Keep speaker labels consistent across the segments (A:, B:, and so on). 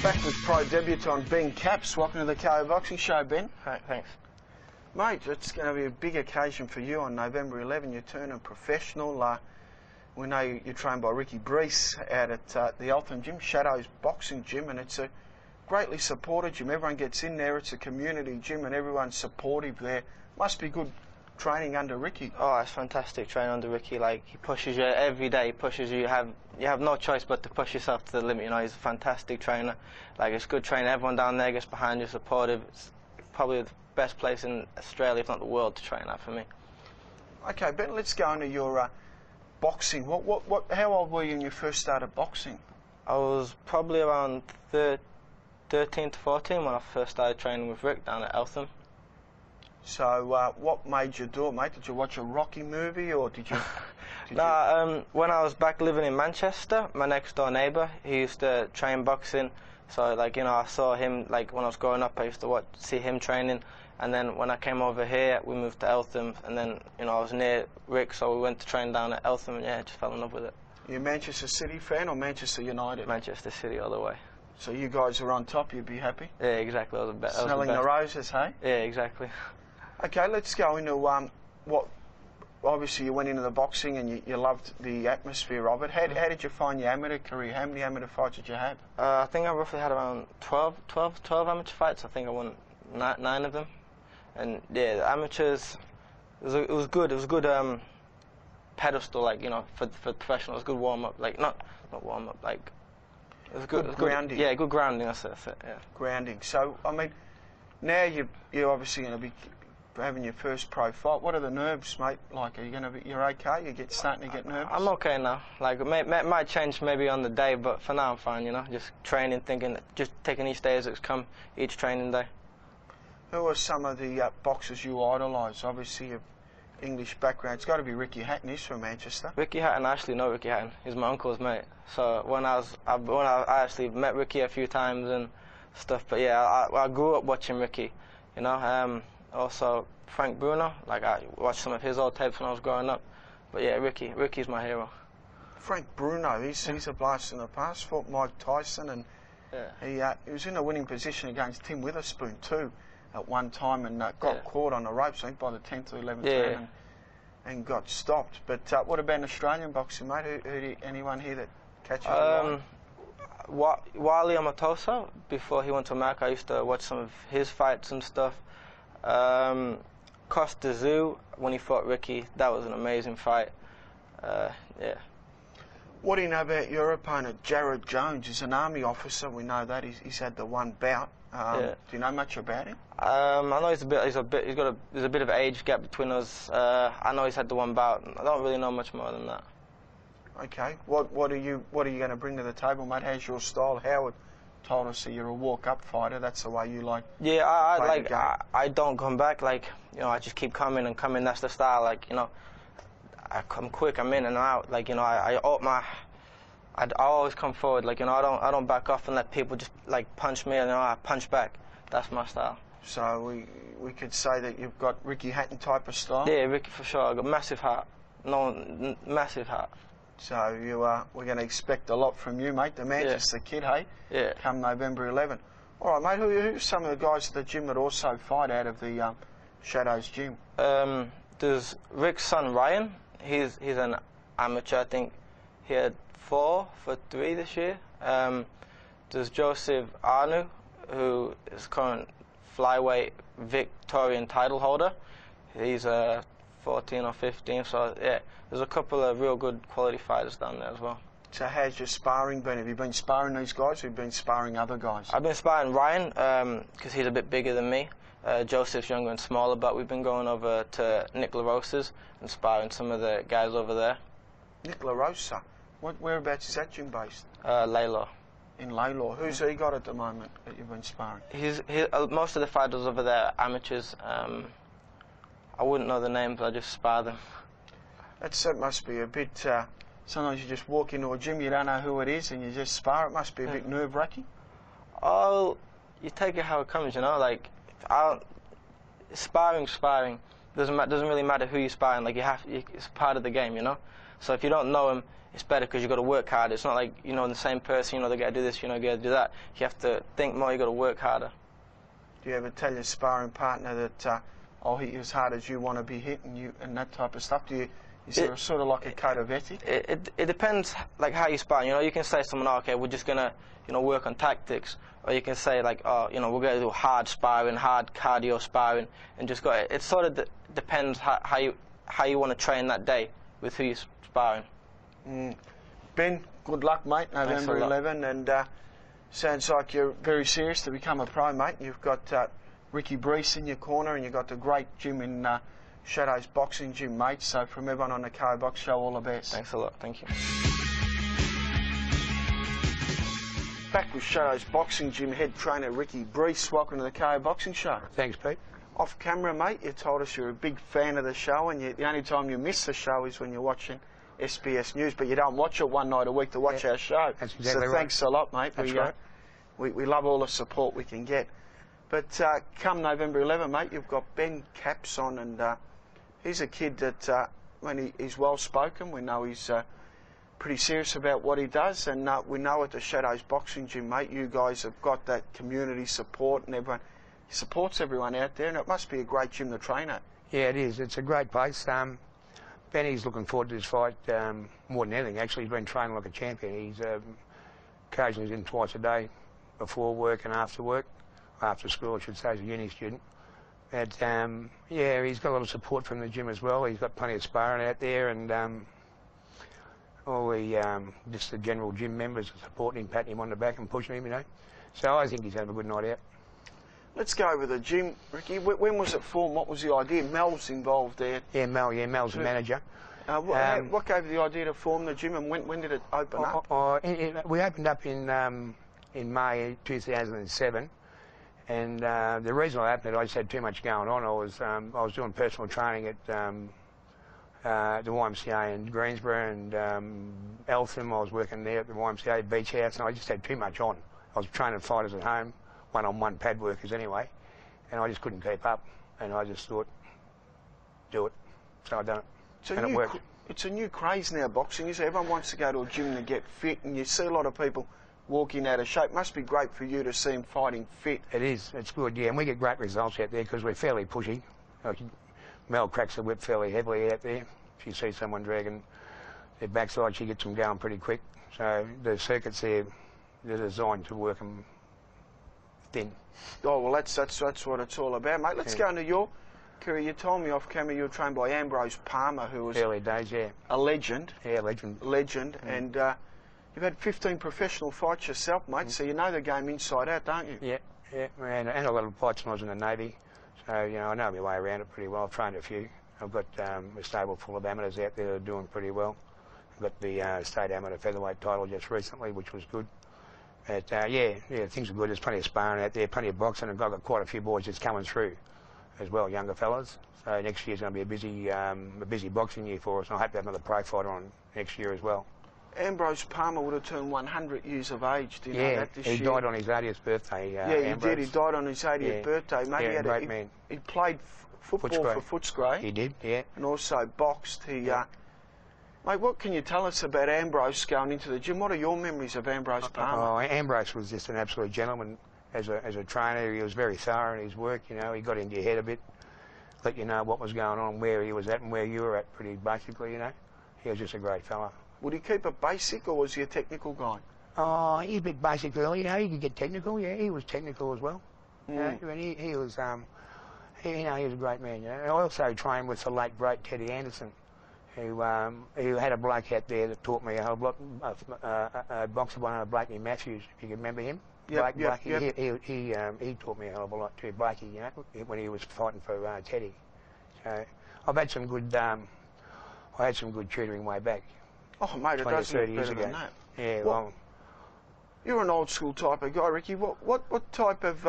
A: Back with pro debutant Ben Capps. Welcome to the KO Boxing Show, Ben.
B: Hi, thanks.
A: Mate, it's going to be a big occasion for you on November 11. You turn a professional. We know you're trained by Ricky Brees out at the Eltham Gym, Shadows Boxing Gym, and it's a greatly supported gym. Everyone gets in there. It's a community gym, and everyone's supportive there. Must be good training under Ricky.
B: Oh, it's fantastic training under Ricky. Like, he pushes you every day. He pushes you. You have no choice but to push yourself to the limit. You know, he's a fantastic trainer. Like, it's good training. Everyone down there gets behind you, supportive. It's probably the best place in Australia, if not the world, to train at for me.
A: Okay, Ben, let's go into your boxing. How old were you when you first started boxing?
B: I was probably around 13 to 14 when I first started training with Rick down at Eltham.
A: So, what made you do it, mate? Did you watch a Rocky movie, or did you?
B: When I was back living in Manchester, my next door neighbour, he used to train boxing. So, like, you know, I saw him, like, when I was growing up, I used to see him training. And then when I came over here, we moved to Eltham, and then, you know, I was near Rick, so we went to train down at Eltham, and yeah, just fell in love with it.
A: You a Manchester City fan or Manchester United?
B: Manchester City all the way.
A: So you guys are on top, you'd be happy?
B: Yeah, exactly.
A: Smelling the roses, hey?
B: Yeah, exactly.
A: Okay, let's go into obviously you went into the boxing and you loved the atmosphere of it. How did you find your amateur career? How many amateur fights did you have?
B: I think I roughly had around 12 amateur fights. I think I won 9 of them. And yeah, the amateurs, it was good. It was a good pedestal, like, you know, for professionals. Good warm up, like not warm up, like it was good. It was
A: grounding.
B: Yeah, good grounding. That's it. Yeah.
A: Grounding. So I mean, now you're obviously going to be having your first pro fight. What are the nerves, mate? Like, you're okay? You starting to get nervous?
B: I'm okay now. Like, it might change maybe on the day, but for now I'm fine. You know, just training, thinking, just taking each day as it's come, each training day.
A: Who are some of the boxers you idolise? Obviously, your English background. It's got to be Ricky Hatton. He's from Manchester.
B: Ricky Hatton, I actually know Ricky Hatton. He's my uncle's mate. So when I actually met Ricky a few times and stuff. But yeah, I grew up watching Ricky. You know. Also, Frank Bruno, like, I watched some of his old tapes when I was growing up. But yeah, Ricky's my hero.
A: Frank Bruno, he's a blast in the past. Fought Mike Tyson, and he was in a winning position against Tim Witherspoon too at one time, and got caught on the ropes, I think, by the 10th or 11th round, and got stopped. But what about Australian boxing, mate? Anyone here that catches your eye?
B: Wally Amatosa, before he went to America, I used to watch some of his fights and stuff. Costa Zoo, when he fought Ricky, that was an amazing fight. Yeah.
A: What do you know about your opponent, Jared Jones? He's an army officer. We know that he's had the one bout. Do you know much about him?
B: I know there's a bit of age gap between us. I know he's had the one bout. I don't really know much more than that.
A: Okay. What are you going to bring to the table, mate? How's your style? Howard told us that you're a walk-up fighter. That's the way you like.
B: Yeah, I don't come back. Like, you know, I just keep coming and coming. That's the style. Like, you know, I'm quick. I'm in and out. Like, you know, I always come forward. Like, you know, I don't back off and let people just like punch me, and, you know, I punch back. That's my style.
A: So we could say that you've got Ricky Hatton type of style.
B: Yeah, Ricky for sure. I got massive heart. No, massive heart.
A: So we're going to expect a lot from you, mate. The Manchester kid, hey?
B: Yeah. Come
A: November 11. All right, mate. Who's some of the guys at the gym that also fight out of the Shadows gym?
B: There's Rick's son Ryan. He's an amateur. I think he had 4 for 3 this year. There's Joseph Arnu, who is current flyweight Victorian title holder. He's 14 or 15. So yeah. There's a couple of real good quality fighters down there as well.
A: So how's your sparring been? Have you been sparring these guys, or have you been sparring other guys?
B: I've been sparring Ryan, because he's a bit bigger than me. Joseph's younger and smaller, but we've been going over to Nick LaRosa's and sparring some of the guys over there.
A: Nick LaRosa? Whereabouts is that gym based?
B: Laylaw.
A: In Laylaw. Who's he got at the moment that you've been sparring?
B: Most of the fighters over there are amateurs. I wouldn't know the names, I just spar them.
A: That must be a bit. Sometimes you just walk into a gym, you don't know who it is, and you just spar. It must be a bit nerve-wracking.
B: Oh, you take it how it comes, you know. Like, sparring. Doesn't really matter who you're sparring. Like, it's part of the game, you know. So if you don't know them, it's better because you've got to work harder. It's not like, you know, the same person, you know, they got to do this, you know, got to do that. You have to think more, you got to work harder.
A: Do you ever tell your sparring partner that I'll hit you as hard as you want to be hit and that type of stuff? Is there a sort of like a code of ethic?
B: It depends, like, how you spar. You know, you can say to someone, oh, okay, we're just going to, you know, work on tactics. Or you can say, like, oh, you know, we're going to do hard sparring, hard cardio sparring, and just go. It sort of depends how you want to train that day with who you're sparring.
A: Ben, good luck, mate, November 11, and sounds like you're very serious to become a pro, mate. You've got Ricky Brees in your corner, and you've got the great gym in Shadow's boxing gym, mate. So from everyone on the KO Box Show, all the best.
B: Thanks a lot. Thank you.
A: Back with Shadow's boxing gym head trainer Ricky Brees. Welcome to the KO Boxing Show.
C: Thanks, Pete.
A: Off camera, mate, you told us you're a big fan of the show, and the only time you miss the show is when you're watching SBS News, but you don't watch it one night a week to watch our show.
C: That's exactly
A: so
C: right.
A: Thanks a lot, mate.
C: That's right.
A: We love all the support we can get. But come November 11, mate, you've got Ben Caps on, and he's a kid that when he's well spoken, we know he's pretty serious about what he does, and we know at the Shadows Boxing Gym, mate, you guys have got that community support, and everyone supports everyone out there, and it must be a great gym to train at.
C: Yeah, it is. It's a great place. Benny's looking forward to this fight more than anything. Actually, he's been training like a champion. He's occasionally in twice a day, before work and after work, after school, I should say, as a uni student. But yeah, he's got a lot of support from the gym as well. He's got plenty of sparring out there, and all the just the general gym members are supporting him, patting him on the back and pushing him, you know. So I think he's having a good night out.
A: Let's go over the gym, Ricky. When was it formed? What was the idea? Mel's involved there.
C: Yeah, Mel's the manager.
A: What gave the idea to form the gym, and when did it open up?
C: We opened up in May 2007, and the reason I opened it, I just had too much going on. I was doing personal training at the YMCA in Greensboro and Eltham. I was working there at the YMCA Beach House, and I just had too much on. I was training fighters at home, one-on-one pad workers anyway, and I just couldn't keep up, and I just thought, do it. So I done it, and it worked.
A: It's a new craze now, boxing. Everyone wants to go to a gym to get fit, and you see a lot of people walking out of shape. Must be great for you to see them fighting fit.
C: It is. It's good, yeah, and we get great results out there because we're fairly pushy. Like, Mel cracks the whip fairly heavily out there. If you see someone dragging their backside, she gets them going pretty quick. So the circuits there, they're designed to work them thin.
A: Oh, well, that's what it's all about, mate. Let's go into your career. You told me off camera you were trained by Ambrose Palmer, who was
C: early days, yeah,
A: a legend.
C: Yeah, legend.
A: And you've had 15 professional fights yourself, mate, so you know the game inside out, don't you?
C: Yeah, yeah, and a lot of fights when I was in the Navy, so, you know, I know my way around it pretty well. I've trained a few. I've got a stable full of amateurs out there that are doing pretty well. I've got the state amateur featherweight title just recently, which was good. But yeah, things are good. There's plenty of sparring out there, plenty of boxing, and I've got quite a few boys just coming through as well, younger fellas. So next year's going to be a busy boxing year for us, and I hope to have another pro fighter on next year as well.
A: Ambrose Palmer would have turned 100 years of age, do you know that this year?
C: Yeah, he died on his 80th birthday,
A: yeah, he
C: Ambrose.
A: did. He died on his 80th birthday. Mate,
C: yeah, great man.
A: He played football for Footscray.
C: He did, yeah.
A: And also boxed. Mate, what can you tell us about Ambrose going into the gym? What are your memories of Ambrose Palmer?
C: Oh, Ambrose was just an absolute gentleman as a trainer. He was very thorough in his work, you know. He got into your head a bit, let you know what was going on, where he was at and where you were at, pretty basically, you know. He was just a great fella.
A: Would he keep it basic, or was he a technical guy?
C: Oh, he's a bit basic early, you know. He could get technical, yeah. He was technical as well. You know, and he was, you know, he was a great man, you know. I also trained with the late, great Teddy Anderson, who had a bloke out there that taught me a whole lot, a boxer by the name of Blakey Matthews, if you can remember him.
A: Yep.
C: He taught me a hell of a lot too, Blakey, you know, when he was fighting for Teddy. So I've had some good, I had some good tutoring way back.
A: Oh, mate,
C: 20
A: it does look
C: 30 years
A: better
C: ago.
A: than that.
C: Yeah, well,
A: you're an old school type of guy, Ricky. What type of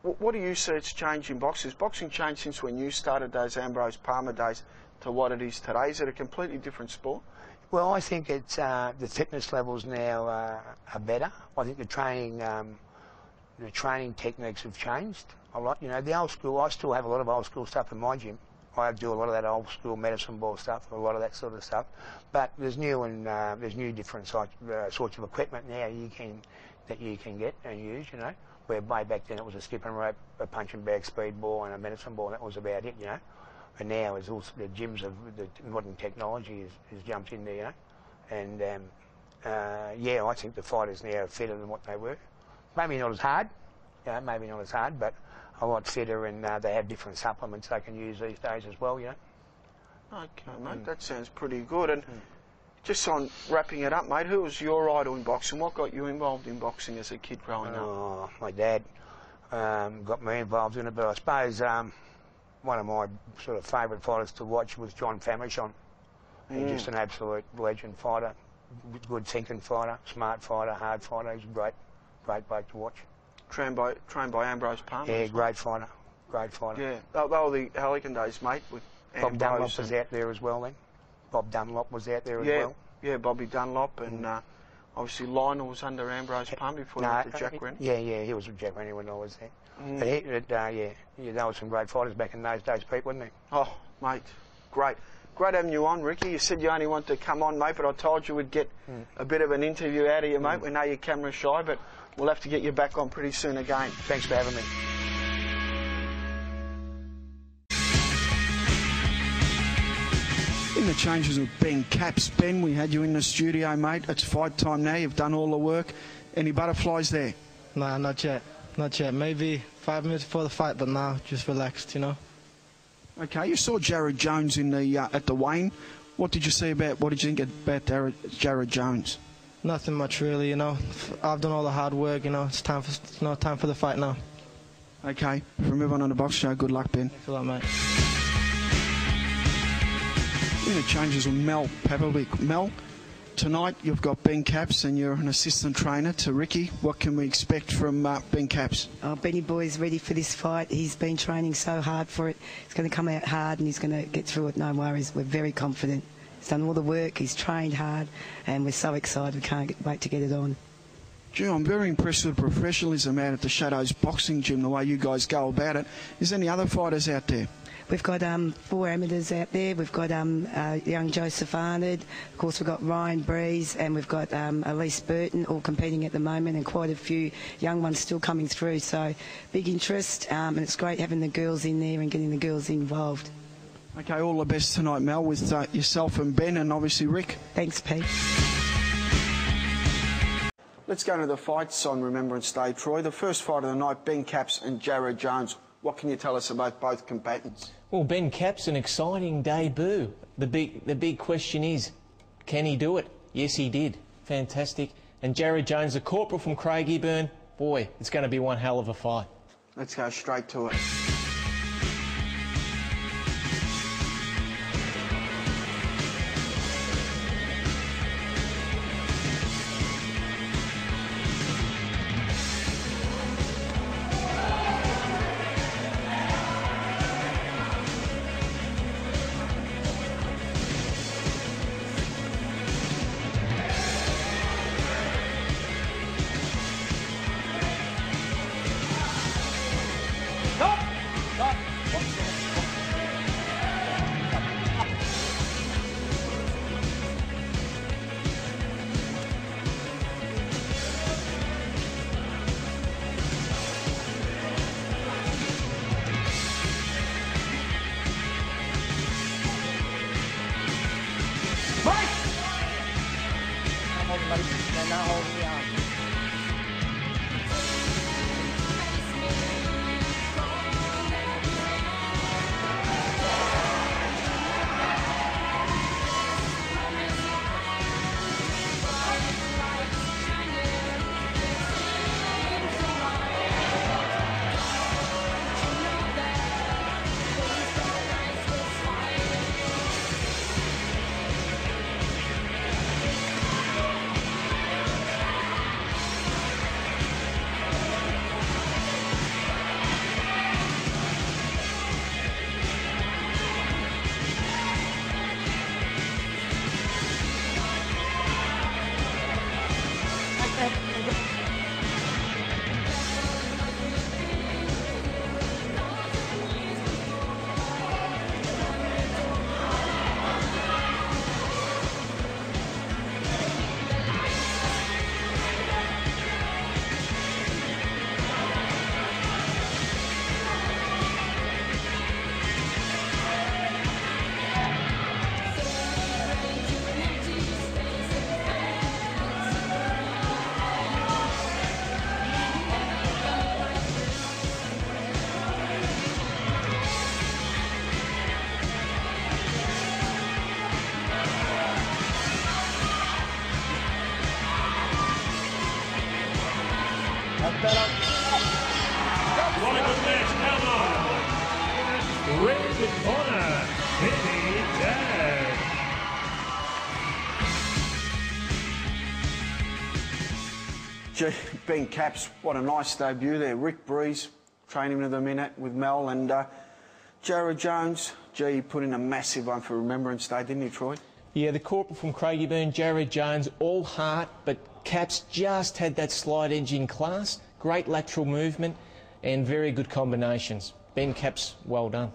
A: what do you see it's changed in boxing? Has boxing changed since when you started those Ambrose Palmer days to what it is today? Is it a completely different sport?
C: Well, I think it's the fitness levels now are better. I think the training techniques have changed a lot. You know, the old school. I still have a lot of old school stuff in my gym. I do a lot of that old school medicine ball stuff, a lot of that sort of stuff. But there's new different sorts of equipment now that you can get and use, you know. Where way back then it was a skipping rope, a punching bag speed ball and a medicine ball, and that was about it, you know. And now it's also the gyms of the modern technology has jumped in there, you know. And yeah, I think the fighters now are fitter than what they were. Maybe not as hard, you know, maybe not as hard, but a lot fitter, and they have different supplements they can use these days as well, you know.
A: Okay, mate, that sounds pretty good. And just on wrapping it up, mate, who was your idol in boxing? What got you involved in boxing as a kid growing up?
C: Oh, my dad got me involved in it, but I suppose one of my sort of favourite fighters to watch was John Famishon. He's just an absolute legend fighter, good thinking fighter, smart fighter, hard fighter. He's a great bloke to watch.
A: Trained by Ambrose Palmer.
C: Yeah, great fighter.
A: Yeah, they were the Halligan days, mate. With
C: Bob Dunlop was out there as well then. Bob Dunlop was out there as well.
A: Yeah, Bobby Dunlop, and obviously Lionel was under Ambrose Palmer before he went to Jack Rennie.
C: Yeah, he was with Jack Rennie when I was there. But there were some great fighters back in those days, Pete, wasn't there?
A: Oh, mate, great. Great having you on, Ricky. You said you only wanted to come on, mate, but I told you we'd get a bit of an interview out of you, mate. We know you're camera shy, but we'll have to get you back on pretty soon again.
C: Thanks for having me.
A: In the changes with Ben Caps. Ben, we had you in the studio, mate. It's fight time now. You've done all the work. Any butterflies there?
B: Nah, not yet. Not yet. Maybe 5 minutes before the fight, but now just relaxed, you know. Okay,
A: you saw Jared Jones in the at the Wayne. What did you think about Jared Jones?
B: Nothing much really, you know. I've done all the hard work, you know. It's time for the fight now.
A: Okay, from everyone on the Box Show, good luck, Ben.
B: Thanks a lot, mate.
A: The changes with Mel Pavlovic. Mel, tonight you've got Ben Caps and you're an assistant trainer to Ricky. What can we expect from Ben Caps?
D: Oh, Benny Boy's ready for this fight. He's been training so hard for it. He's going to come out hard and he's going to get through it, no worries. We're very confident. He's done all the work, he's trained hard, and we're so excited we can't wait to get it on.
A: Gee, I'm very impressed with the professionalism out at the Shadows Boxing Gym, the way you guys go about it. Is there any other fighters out there?
D: We've got 4 amateurs out there. We've got young Joseph Arnott. Of course, we've got Ryan Breeze, and we've got Elise Burton all competing at the moment, and quite a few young ones still coming through. So big interest, and it's great having the girls in there and getting the girls involved.
A: Okay, all the best tonight, Mel, with yourself and Ben, and obviously Rick.
D: Thanks, Pete.
A: Let's go to the fights on Remembrance Day, Troy. The first fight of the night, Ben Caps and Jared Jones. What can you tell us about both combatants?
E: Well, Ben Caps, an exciting debut. The big question is, can he do it? Yes, he did. Fantastic. And Jared Jones, a corporal from Craigieburn. Boy, it's going to be one hell of a fight.
A: Let's go straight to it.
E: better.
F: What a good match, come on. Red the corner, Penny Dad.
A: Ben Capps, what a nice debut there. Rick Breeze, training with a minute with Mel, and Jared Jones, he put in a massive one for Remembrance Day, didn't he, Troy?
E: Yeah, the corporal from Craigieburn, Jared Jones, all heart, but Capps just had that slight edge in class. Great lateral movement and very good combinations. Ben Capps, well done.